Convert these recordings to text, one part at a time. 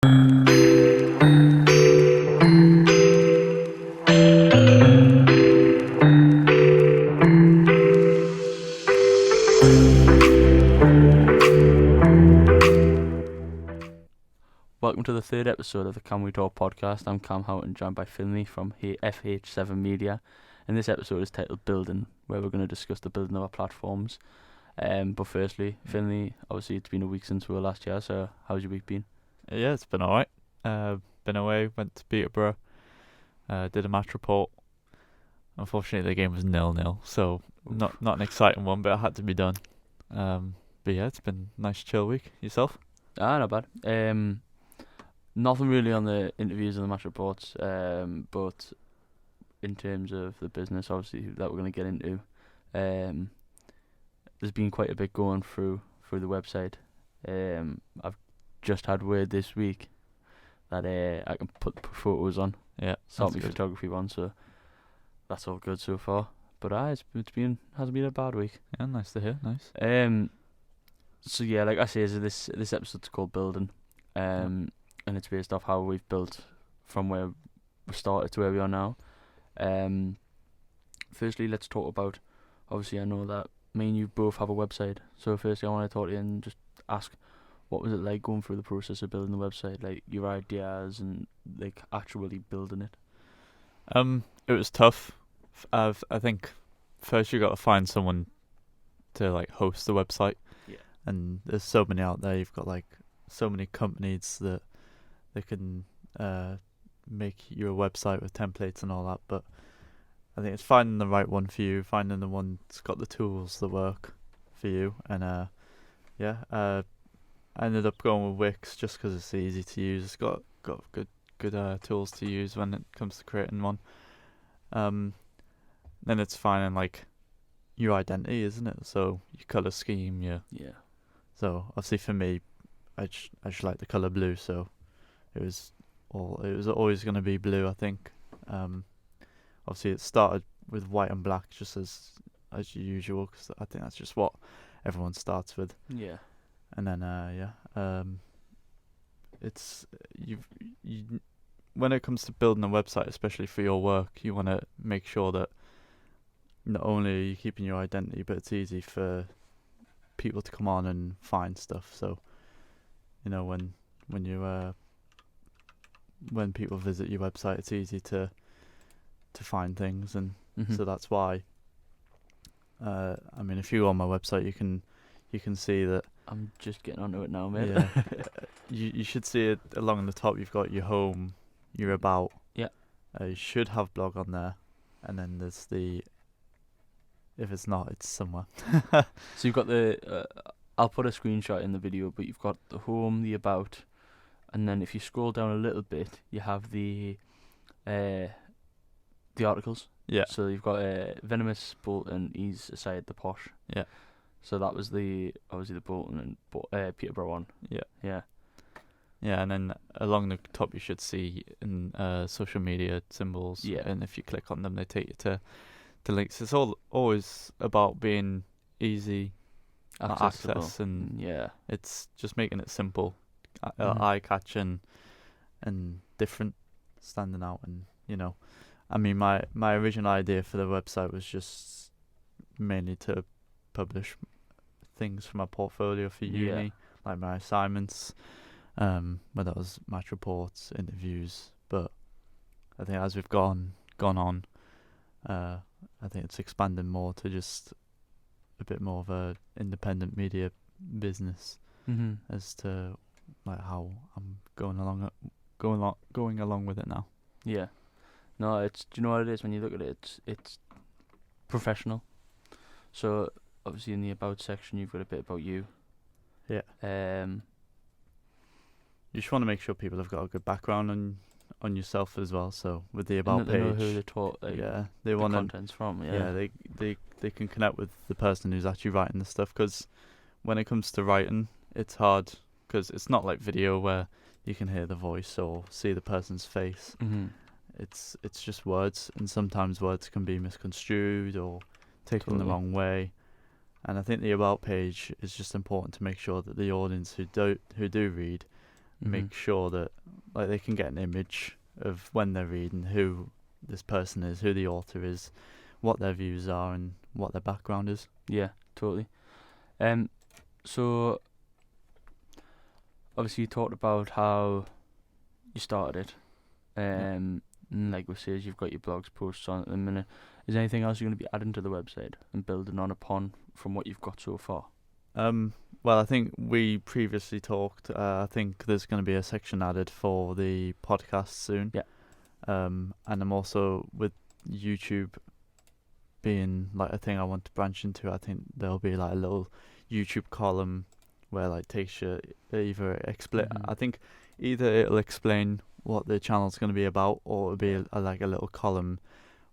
Welcome to the third episode of the Can We Talk podcast. I'm Cam Houghton, joined by Finley from FH7 Media, and this episode is titled Building, where we're going to discuss the building of our platforms. But firstly, Finley, obviously it's been a week since we were last year, so how's your week been? Yeah, it's been alright. Been away, went to Peterborough, did a match report. Unfortunately, the game was 0-0, so not an exciting one, but it had to be done. But yeah, it's been a nice chill week. Yourself? Not bad. Nothing really on the interviews and the match reports, but in terms of the business, obviously, that we're going to get into, there's been quite a bit going through the website. I've just had word this week that I can put photos on. Yeah, Start that's my good. photography one, so that's all good so far. But hasn't been a bad week. Yeah, nice to hear. Nice. So yeah, like I say, this episode's called Building, and it's based off how we've built from where we started to where we are now. Firstly, let's talk about. Obviously, I know that me and you both have a website. So firstly, I want to talk to you and just ask, what was it like going through the process of building the website, like your ideas and like actually building it? It was tough. I think first you got to find someone to like host the website. Yeah. And there's so many out there. You've got like so many companies that they can make you a website with templates and all that. But I think it's finding the right one for you, finding the one that's got the tools that work for you. And I ended up going with Wix just because it's easy to use. It's got good tools to use when it comes to creating one. Then it's finding like your identity, isn't it? So your color scheme, Yeah. So obviously for me, I just like the color blue, so it was always going to be blue, I think. Obviously it started with white and black, just as usual, because I think that's just what everyone starts with. Yeah. And then it's you when it comes to building a website, especially for your work, you want to make sure that not only are you keeping your identity, but it's easy for people to come on and find stuff. So, you know, when people visit your website, it's easy to find things, and so that's why. I mean, if you go on my website, you can see that. I'm just getting onto it now, mate. Yeah, you should see it along the top. You've got your home, your about. Yeah. You should have blog on there, and then there's the. If it's not, it's somewhere. So you've got the. I'll put a screenshot in the video, but you've got the home, the about, and then if you scroll down a little bit, you have the articles. Yeah. So you've got Venomous Bolton. He's aside the posh. Yeah. So that was obviously the Bolton and Peterborough one. Yeah. Yeah. Yeah, and then along the top you should see in social media symbols. Yeah. And if you click on them, they take you to links. It's always about being easy access, and yeah, it's just making it simple, Mhm. eye-catching, and different, standing out. And I mean, my original idea for the website was just mainly to publish things from my portfolio for uni, Yeah. like my assignments, whether it was match reports, interviews. But I think as we've gone on, I think it's expanding more to just a bit more of a independent media business as to like how I'm going along with it now. Yeah. No, do you know what it is when you look at it? It's professional. So obviously in the about section you've got a bit about you. Yeah. You just want to make sure people have got a good background on yourself as well. So with the about they know page, who they taught. they the want content's from. Yeah, they can connect with the person who's actually writing the stuff. Because when it comes to writing, it's hard because it's not like video where you can hear the voice or see the person's face. It's just words, and sometimes words can be misconstrued or taken the wrong way. And I think the about page is just important to make sure that the audience who do read make sure that like they can get an image of when they're reading who this person is, who the author is, what their views are, and what their background is. Yeah, totally. So obviously you talked about how you started it. And like we said, you've got your blogs posts on at the minute. Is there anything else you're going to be adding to the website and building on upon from what you've got so far? Well, I think we previously talked. I think there's going to be a section added for the podcast soon. Yeah. And I'm also, with YouTube being like a thing I want to branch into, I think there'll be like a little YouTube column where like takes you either I think either it'll explain what the channel's going to be about, or it'll be like a little column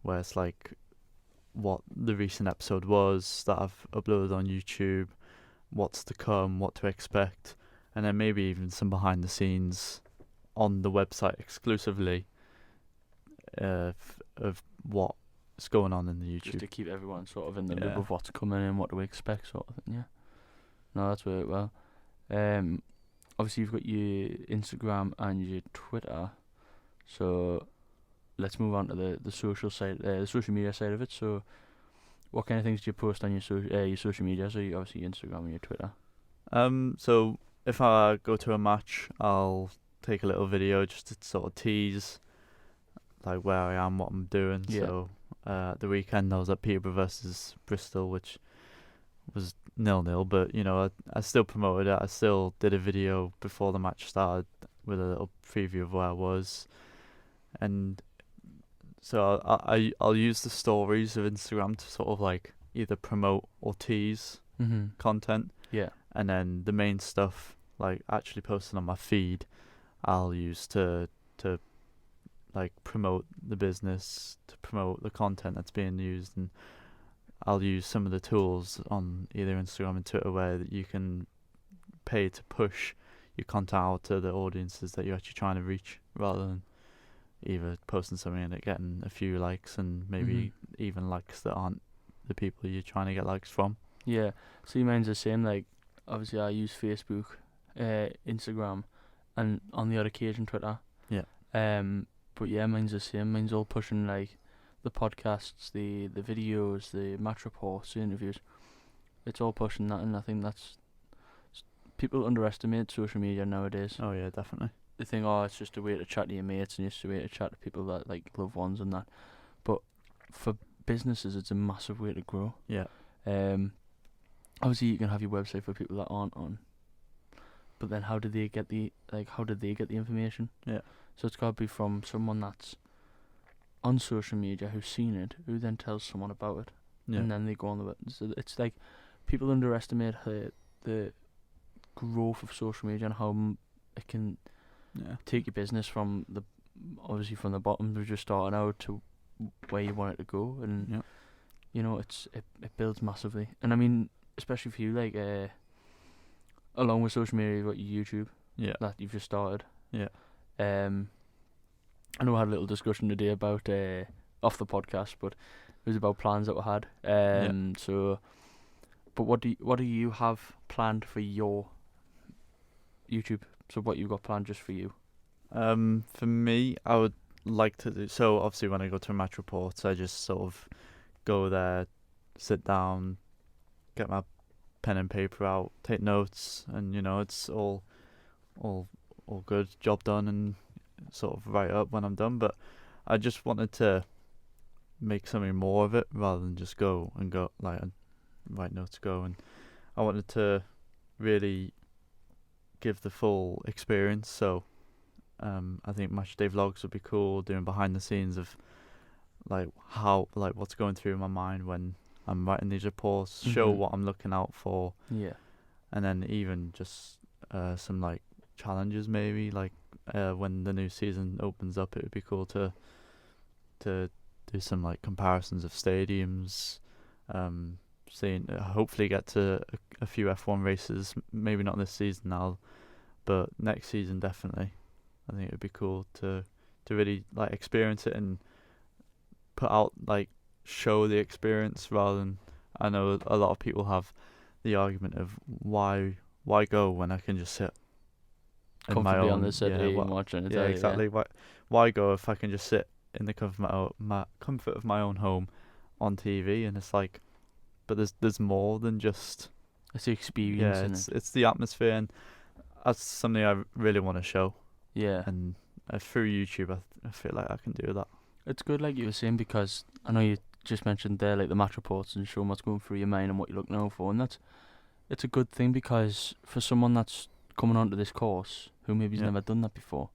where it's like what the recent episode was that I've uploaded on YouTube, what's to come, what to expect, and then maybe even some behind the scenes on the website exclusively of what's going on in the YouTube. Just to keep everyone sort of in the loop of what's coming and what to expect, sort of thing. Yeah. No, that's worked well. Obviously you've got your Instagram and your Twitter, so let's move on to the social side, the social media side of it. So, what kind of things do you post on your social media? So, obviously your Instagram and your Twitter. So if I go to a match, I'll take a little video just to sort of tease like where I am, what I'm doing. Yeah. So the weekend I was at Peterborough versus Bristol, which was 0-0, but you know I still promoted it. I still did a video before the match started with a little preview of where I was, and so I'll use the stories of Instagram to sort of like either promote or tease content. Yeah. And then the main stuff, like actually posting on my feed, I'll use to like promote the business, to promote the content that's being used, and I'll use some of the tools on either Instagram and Twitter where that you can pay to push your content out to the audiences that you're actually trying to reach, rather than either posting something and it getting a few likes and maybe even likes that aren't the people you're trying to get likes from. Yeah. See, mine's the same. Like, obviously I use Facebook, Instagram, and on the odd occasion Twitter. Yeah. But yeah, mine's the same. Mine's all pushing like the podcasts, the videos, the match reports, the interviews. It's all pushing that, and I think that's people underestimate social media nowadays. Oh yeah, definitely. They think, oh, it's just a way to chat to your mates and just a way to chat to people that like loved ones and that. But for businesses, it's a massive way to grow. Yeah. Obviously, you can have your website for people that aren't on. But then, how did they get the information? Yeah. So it's got to be from someone that's on social media who's seen it, who then tells someone about it, and then they go on the web. So it's like people underestimate the growth of social media and how it can take your business from the bottom of just starting out to where you want it to go, and you know it builds massively. And I mean, especially for you, like along with social media, you've got your YouTube that you've just started. Yeah. I know I had a little discussion today about off the podcast, but it was about plans that we had. So, but what do you have planned for your YouTube? So what you've got planned just for you? For me, I would like to do, so obviously when I go to a match reports, I just sort of go there, sit down, get my pen and paper out, take notes, and you know it's all good, job done, and sort of write up when I'm done. But I just wanted to make something more of it rather than just go like and write notes, and I wanted to really give the full experience. So I think Matchday vlogs would be cool, doing behind the scenes of like how what's going through my mind when I'm writing these reports, show what I'm looking out for. Yeah. And then even just some like challenges maybe, like when the new season opens up, it would be cool to do some like comparisons of stadiums, hopefully get to a few F1 races, maybe not this season now, but next season definitely. I think it would be cool to really like experience it and put out, like, show the experience, rather than, I know a lot of people have the argument of why go when I can just sit in my comfortably own on the settee yeah, and watching it. yeah, exactly. Why go if I can just sit in the comfort of my own home on TV? And it's like, but there's more than just It's the experience in it. it's the atmosphere, and that's something I really want to show. Yeah. And through YouTube, I feel like I can do that. It's good, like you were saying, because I know you just mentioned there, like the match reports and showing what's going through your mind and what you're looking out for, and it's a good thing, because for someone that's coming onto this course who maybe's Yeah. never done that before,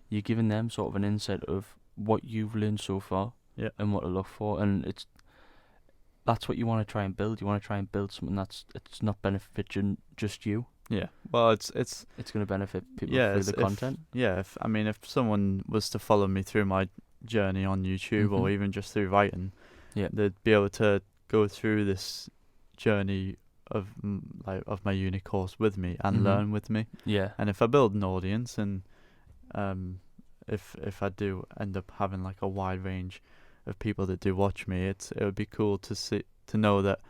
you're giving them sort of an insight of what you've learned so far Yeah. and what to look for, and that's what you want to try and build. You want to try and build something it's not benefiting just you. Yeah. Well, it's going to benefit people yeah, through it's the content. if someone was to follow me through my journey on YouTube or Mhm. even just through writing, Yeah. they'd be able to go through this journey of of my uni course with me and Mhm. learn with me. Yeah. And if I build an audience, and if I do end up having like a wide range of people that do watch me, it would be cool to know that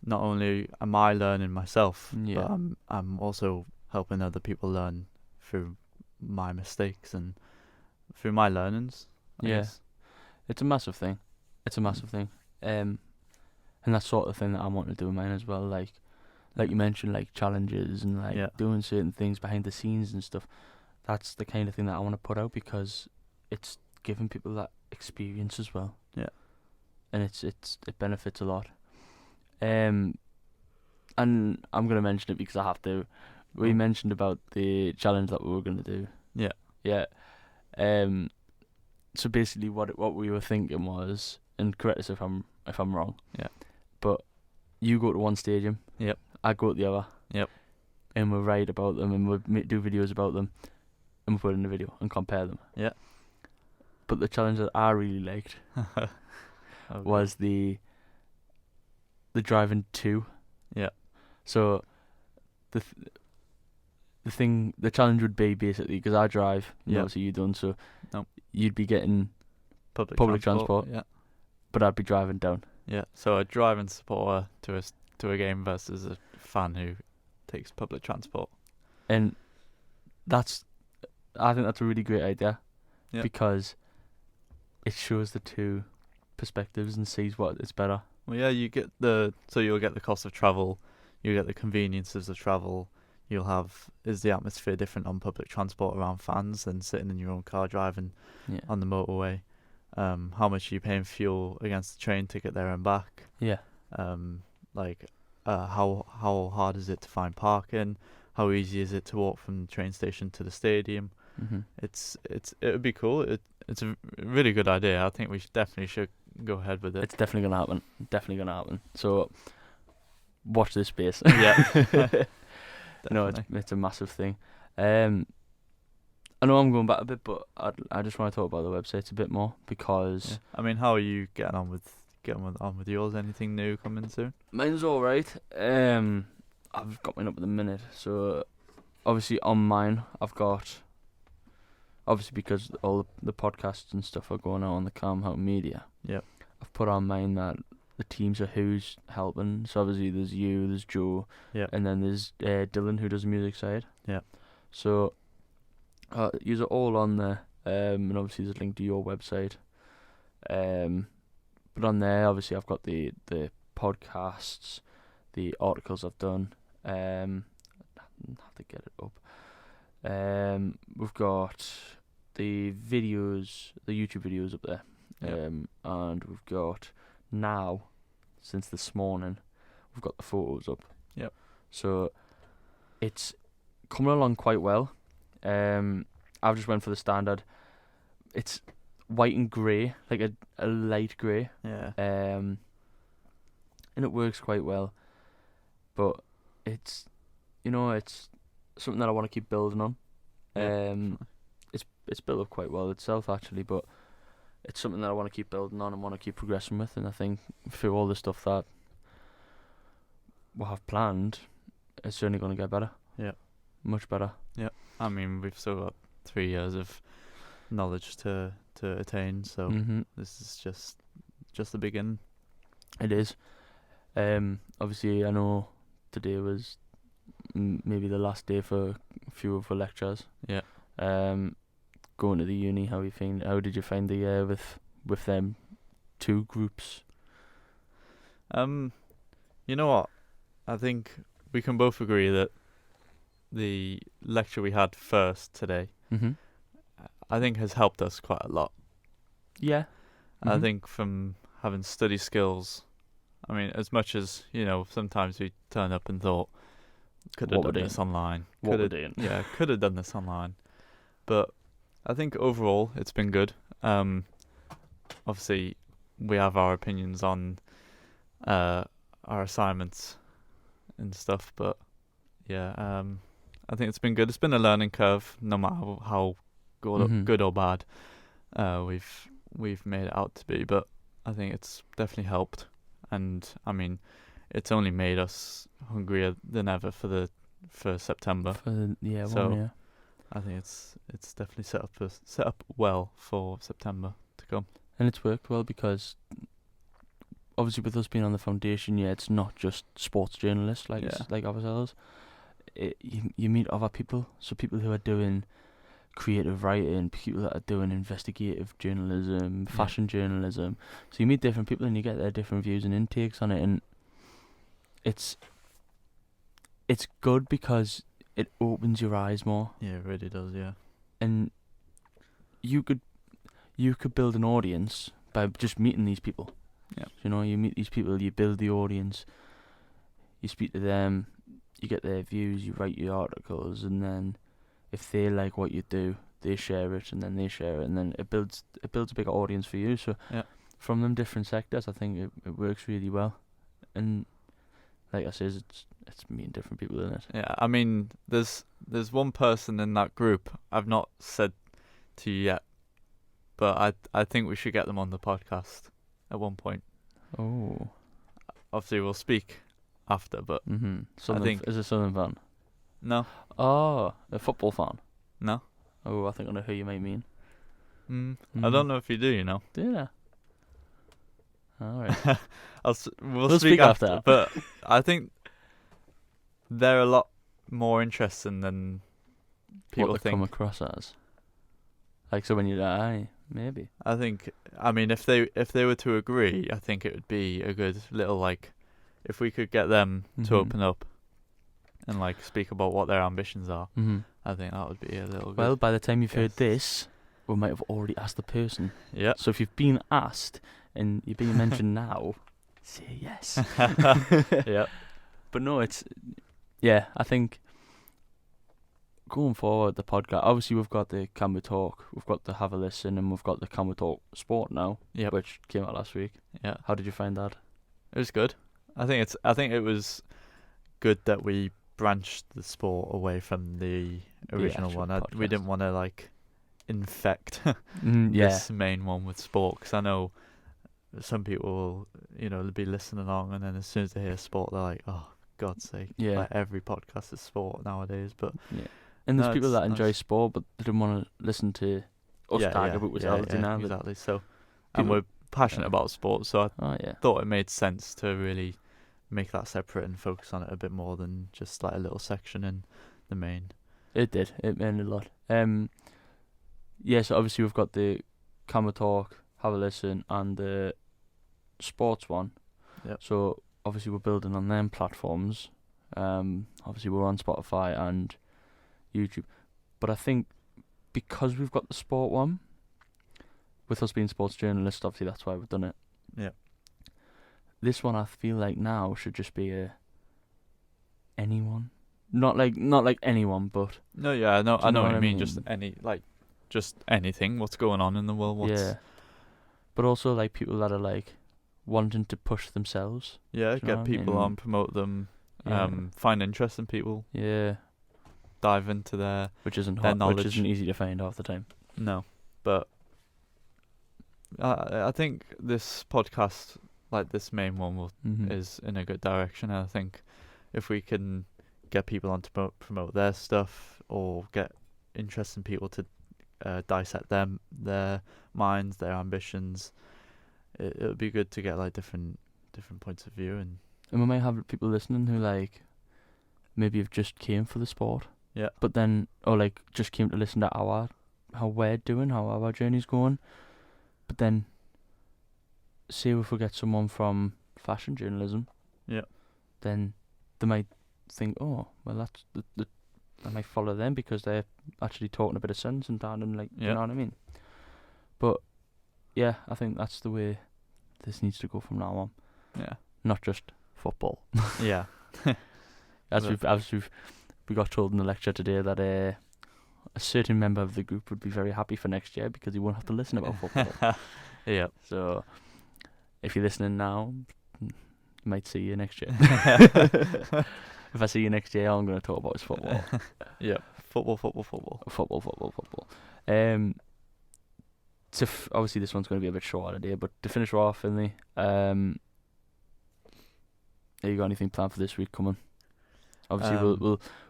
not only am I learning myself, Yeah. but I'm also helping other people learn through my mistakes and through my learnings. I Yeah. guess. It's a massive thing. It's a massive thing. And that's sort of thing that I want to do in mine as well. Like you mentioned, like challenges and like Yeah. doing certain things behind the scenes and stuff. That's the kind of thing that I want to put out, because it's giving people that experience as well. Yeah. And it benefits a lot. And I'm gonna mention it because I have to. We Oh. mentioned about the challenge that we were gonna do. Yeah. Yeah. So basically, what we were thinking was, and correct us if I'm wrong. Yeah. But you go to one stadium. Yep. I go to the other. Yep. And we write about them, and we do videos about them, and we put in the video and compare them. Yeah. But the challenge that I really liked Okay. was the driving to. Yeah. So the challenge would be basically, because I drive, and Yeah. obviously you don't, so Nope. you'd be getting Public transport. Yeah. but I'd be driving down. Yeah. So a driving supporter to a game versus a fan who takes public transport. And I think that's a really great idea. Yeah. Because it shows the two perspectives and sees what is better. Well, yeah, you'll get the cost of travel, you get the conveniences of travel. You'll have, is the atmosphere different on public transport around fans than sitting in your own car driving Yeah. on the motorway? How much are you paying fuel against the train to get there and back? Yeah. How hard is it to find parking? How easy is it to walk from the train station to the stadium? Mhm. It would be cool. It's a really good idea. I think we definitely should go ahead with it. It's definitely gonna happen. Definitely gonna happen. So watch this space. Yeah. No, Definitely. it's a massive thing. I know I'm going back a bit, but I just want to talk about the websites a bit more, because Yeah. I mean, how are you getting on with yours? Anything new coming soon? mine's all right. I've got mine up at the minute. So obviously on mine, I've got, obviously because all the podcasts and stuff are going out on the Calm Out Media. Yep. I've put on mine that the teams are who's helping. So obviously there's you, there's Joe, Yep. and then there's Dylan, who does the music side. Yep. So these are all on there, and obviously there's a link to your website. But on there, obviously I've got the podcasts, the articles I've done. I have to get it up. We've got the videos, the YouTube videos up there. Yep. And we've got now, since this morning, we've got the photos up. Yep. So it's coming along quite well. I've just went for the standard. It's white and grey, like a light grey. Yeah. And it works quite well. But it's something that I want to keep building on. Yeah, It's built up quite well itself actually, but it's something that I want to keep building on and want to keep progressing with. And I think through all the stuff that we'll have planned, it's certainly going to get better. Yeah. Much better. I mean, we've still got 3 years of knowledge to attain, so Mhm. this is just the beginning. It is. Obviously, I know today was maybe the last day for a few of the lectures. Yeah. Going to the uni, how did you find the year with them two groups? You know what? I think we can both agree that the lecture we had first today, I think has helped us quite a lot. Yeah. I think from having study skills, I mean, as much as, sometimes we turn up and thought, could have done this online. What we're doing. Yeah, could have done this online. But I think overall it's been good. Obviously, we have our opinions on our assignments and stuff, but yeah, I think it's been good. It's been a learning curve, no matter how good or bad we've made it out to be. But I think it's definitely helped, and I mean, it's only made us hungrier than ever for September. So I think it's definitely set up well for September to come. And it's worked well because obviously with us being on the foundation, it's not just sports journalists like ourselves. You meet other people, so people who are doing creative writing, people that are doing investigative journalism, fashion journalism. So you meet different people and you get their different views and intakes on it, and it's good because it opens your eyes more. Yeah, it really does, yeah. And you could build an audience by just meeting these people. Yeah. You meet these people, you build the audience, you speak to them, you get their views, you write your articles, and then if they like what you do, they share it, and then they share it, and then it builds a bigger audience for you. So from them different sectors, I think it works really well. And like I said, it's meeting different people in it. Yeah, I mean, there's one person in that group I've not said to you yet, but I think we should get them on the podcast at one point. Oh. Obviously, we'll speak after, but I think is a Southern fan. No. Oh, a football fan. No. Oh, I think I know who you might mean. I don't know if you do. You know. Do you? All right. We'll speak after. But I think they're a lot more interesting than people what they think. Come across as. Like, so when you die, maybe. I mean, if they were to agree, I think it would be a good little, like, if we could get them to open up and, like, speak about what their ambitions are, I think that would be a little good. Well, by the time you've heard this, we might have already asked the person. Yeah. So if you've been asked and you're being mentioned now, say yes. Yeah. But no, I think going forward, the podcast, obviously we've got the Can We Talk, we've got the Have a Listen, and we've got the Can We Talk Sport now, which came out last week. Yeah. How did you find that? It was good. I think it was good that we branched the sport away from the original one. We didn't want to, like, infect this main one with sport, because I know some people will, be listening along, and then as soon as they hear sport, they're like, oh, God's sake, like, every podcast is sport nowadays. But and there's people that enjoy sport, but they don't want to listen to us talk about reality now. Exactly. So, and we're passionate about sport, so I thought it made sense to really make that separate and focus on it a bit more than just like a little section in the main. It did. It meant a lot. So obviously we've got the Can We Talk, Have a Listen, and the sports one. Yep. So obviously we're building on them platforms. Obviously we're on Spotify and YouTube. But I think because we've got the sport one, with us being sports journalists, obviously that's why we've done it. Yeah. This one I feel like now should just be anyone. Not like anyone, but no, yeah, no, I know what you mean. Just anything. What's going on in the world? But also like people that are like wanting to push themselves. Yeah, get people on, promote them. Find interest in people. Yeah. Dive into their which isn't their hot, knowledge. Which isn't easy to find half the time. No, but I think this podcast, like this main one, is in a good direction. And I think if we can get people on to promote their stuff, or get interesting people to dissect their minds, their ambitions, it would be good to get like different points of view, and we might have people listening who like maybe have just came for the sport. Yeah. But then, or like just came to listen to how we're doing, how our journey's going. But then, say if we get someone from fashion journalism, Yeah. then they might think, oh, well, that's I might follow them because they're actually talking a bit of sense and down and like, you Yeah. know what I mean? But yeah, I think that's the way this needs to go from now on. Yeah. Not just football. Yeah. As But- we got told in the lecture today that a certain member of the group would be very happy for next year because he won't have to listen about football. Yeah. So if you're listening now, might see you next year. If I see you next year, all I'm going to talk about is football. Yeah. Football. Football. Obviously this one's going to be a bit shorter today, but to finish off, Finley, have you got anything planned for this week coming? Obviously,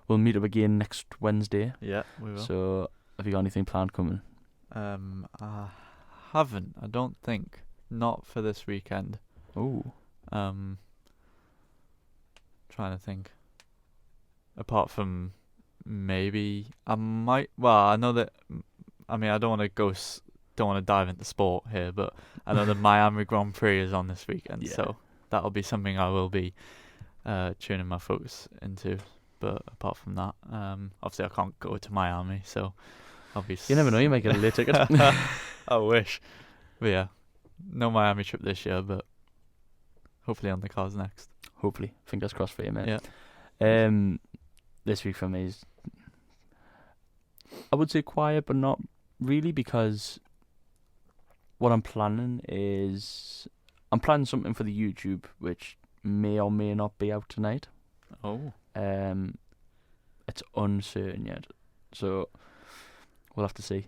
we'll meet up again next Wednesday. Yeah, we will. So, have you got anything planned coming? I haven't. I don't think. Not for this weekend. Oh, Trying to think. Apart from maybe I might. Well, I know that. I mean, I don't want to don't want to dive into sport here, but I know the Miami Grand Prix is on this weekend, Yeah. so that'll be something I will be tuning my focus into. But apart from that, obviously I can't go to Miami, so obviously you never know. You might get a late ticket. I wish. But yeah, no Miami trip this year, but hopefully on the cards next. Hopefully, fingers crossed for you, mate. Yeah. This week for me is, I would say quiet, but not really, because what I'm planning is I'm planning something for the YouTube, which may or may not be out tonight. Oh. It's uncertain yet, so we'll have to see.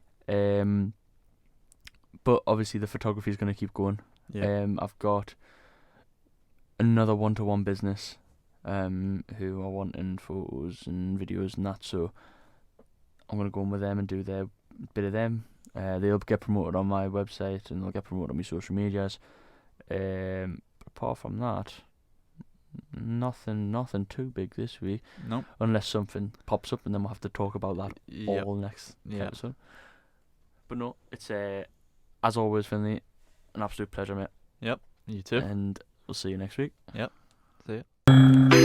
But obviously the photography is going to keep going. Yeah. I've got another one-to-one business who are wanting photos and videos and that, so I'm going to go in with them and do their bit of them. They'll get promoted on my website and they'll get promoted on my social medias. Apart from that, nothing too big this week, Nope. unless something pops up and then we'll have to talk about that Yep. all next Yep. episode. But no, it's as always, Finley, an absolute pleasure, mate. You too. And we'll see you next week. See ya.